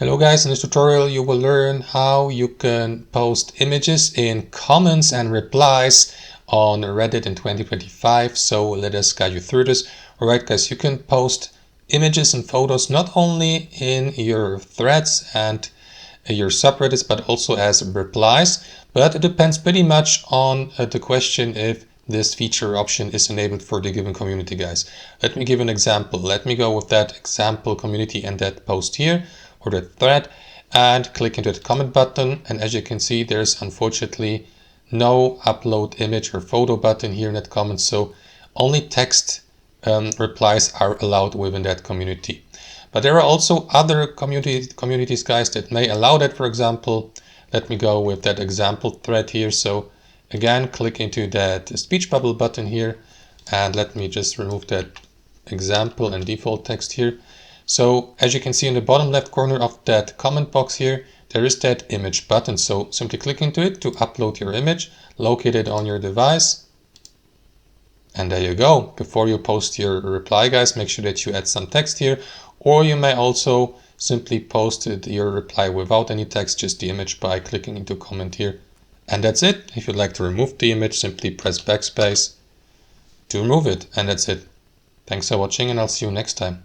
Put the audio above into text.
Hello guys, in this tutorial you will learn how you can post images in comments and replies on Reddit in 2025. So let us guide you through this. Alright guys, you can post images and photos not only in your threads and your subreddits but also as replies, but it depends pretty much on the question if this feature option is enabled for the given community, guys. Let me give an example. Let me go with that example community and that post here, or the thread, and click into the comment button. And as you can see, there's unfortunately no upload image or photo button here in that comment. So only text replies are allowed within that community. But there are also other communities, guys, that may allow that. For example, let me go with that example thread here. So again, click into that speech bubble button here, and let me just remove that example and default text here. So as you can see in the bottom left corner of that comment box here, there is that image button. So simply click into it to upload your image, locate it on your device. And there you go. Before you post your reply, guys, make sure that you add some text here, or you may also simply post your reply without any text, just the image, by clicking into comment here. And that's it. If you'd like to remove the image, simply press backspace to remove it. And that's it. Thanks for watching, and I'll see you next time.